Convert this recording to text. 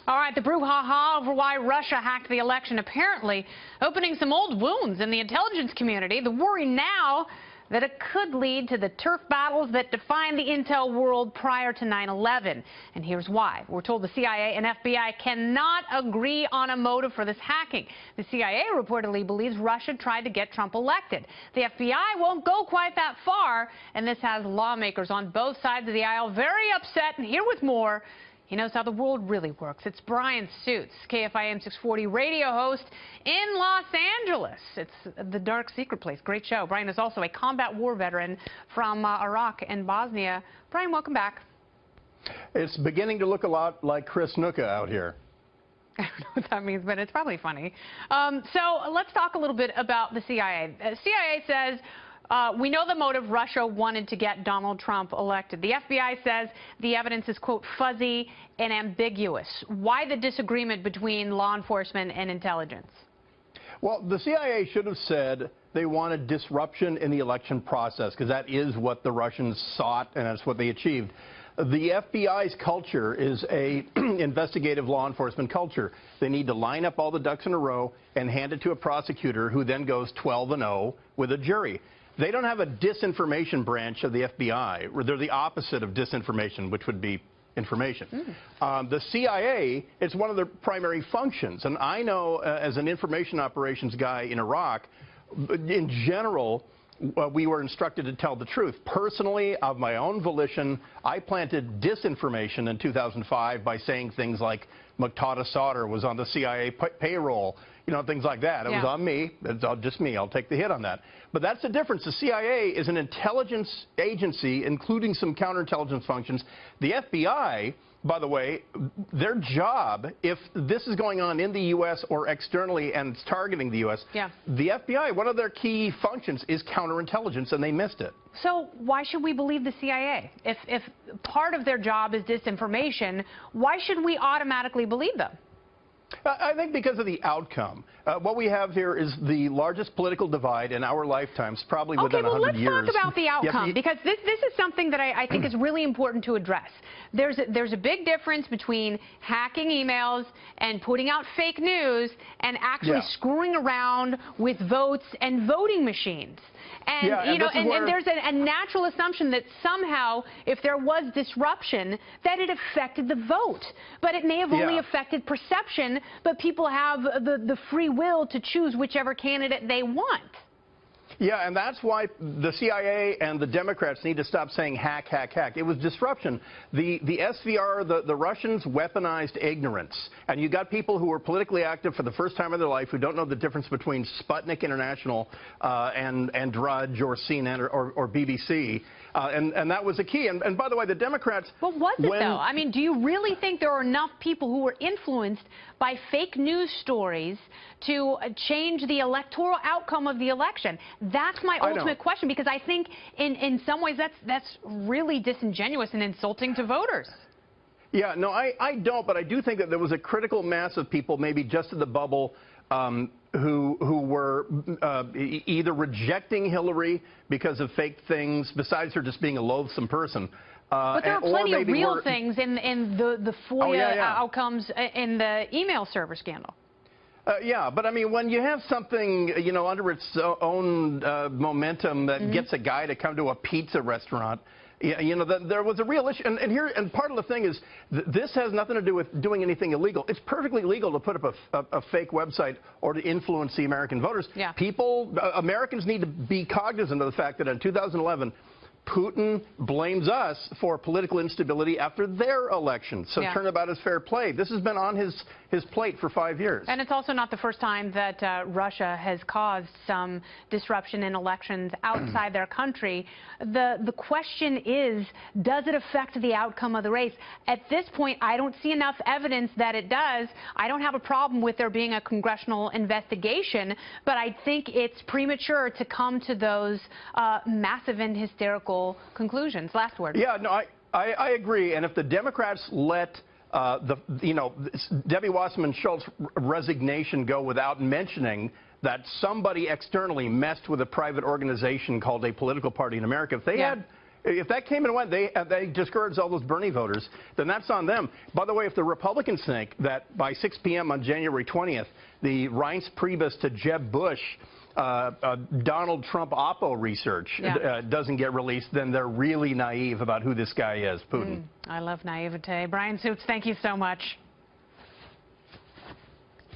All right, the brouhaha over why Russia hacked the election apparently opening some old wounds in the intelligence community. The worry now that it could lead to the turf battles that defined the intel world prior to 9/11. And here's why. We're told the CIA and FBI cannot agree on a motive for this hacking. The CIA reportedly believes Russia tried to get Trump elected. The FBI won't go quite that far, and this has lawmakers on both sides of the aisle very upset. And here with more, he knows how the world really works. It's Brian Suits, KFIM 640 radio host in Los Angeles. It's the dark secret place. Great show. Brian is also a combat war veteran from Iraq and Bosnia. Brian, welcome back. It's beginning to look a lot like Chris Nuka out here. I don't know what that means, but it's probably funny. So let's talk a little bit about the CIA. The CIA says, we know the motive. Russia wanted to get Donald Trump elected. The FBI says the evidence is, quote, fuzzy and ambiguous. Why the disagreement between law enforcement and intelligence? Well, the CIA should have said they wanted disruption in the election process, because that is what the Russians sought and that's what they achieved. The FBI's culture is a investigative law enforcement culture. They need to line up all the ducks in a row and hand it to a prosecutor who then goes 12-0 with a jury. They don't have a disinformation branch of the FBI. They're the opposite of disinformation, which would be information. The CIA, it's one of their primary functions. And I know, as an information operations guy in Iraq, in general, we were instructed to tell the truth. Personally, of my own volition, I planted disinformation in 2005 by saying things like Muqtada Sadr was on the CIA payroll, you know, things like that. It was on me. It's just me. I'll take the hit on that. But that's the difference. The CIA is an intelligence agency, including some counterintelligence functions. The FBI, by the way, their job, if this is going on in the U.S. or externally and it's targeting the U.S., the FBI, one of their key functions is counterintelligence, and they missed it. So why should we believe the CIA? If part of their job is disinformation, why should we automatically believe them? I think because of the outcome. What we have here is the largest political divide in our lifetimes, probably within 100 years. Okay, well, let's talk about the outcome, because this is something that I think is really important to address. There's a big difference between hacking emails and putting out fake news and actually screwing around with votes and voting machines. And, you know, and there's a natural assumption that somehow, if there was disruption, that it affected the vote. But it may have only affected perception, but people have the free will to choose whichever candidate they want. Yeah, and that's why the CIA and the Democrats need to stop saying hack, hack, hack. It was disruption. The SVR, the Russians weaponized ignorance. And you got people who were politically active for the first time in their life who don't know the difference between Sputnik International and Drudge or CNN or BBC. And that was the key. And by the way, the Democrats... But was it, though? I mean, do you really think there are enough people who were influenced by fake news stories to change the electoral outcome of the election? That's my ultimate question, because I think in some ways that's really disingenuous and insulting to voters. Yeah, no, I don't, but I do think that there was a critical mass of people, maybe just in the bubble, who were either rejecting Hillary because of fake things, besides her just being a loathsome person. But there are plenty of real things in the FOIA outcomes in the email server scandal. Yeah, but I mean, when you have something, you know, under its own momentum that gets a guy to come to a pizza restaurant, you know, there was a real issue. And part of the thing is, this has nothing to do with doing anything illegal. It's perfectly legal to put up a fake website or to influence the American voters. Americans need to be cognizant of the fact that in 2011, Putin blames us for political instability after their election. So turnabout is fair play. This has been on his plate for 5 years. And it's also not the first time that Russia has caused some disruption in elections outside their country. The question is, does it affect the outcome of the race? At this point, I don't see enough evidence that it does. I don't have a problem with there being a congressional investigation, but I think it's premature to come to those massive and hysterical conclusions. Last word. Yeah, no, I agree. And if the Democrats let Debbie Wasserman Schultz's resignation go without mentioning that somebody externally messed with a private organization called a political party in America, If that came and went, they discouraged all those Bernie voters, then that's on them. By the way, if the Republicans think that by 6 p.m. on January 20th, the Reince Priebus to Jeb Bush Donald Trump Oppo research doesn't get released, then they're really naive about who this guy is, Putin. I love naivete. Brian Suits, thank you so much.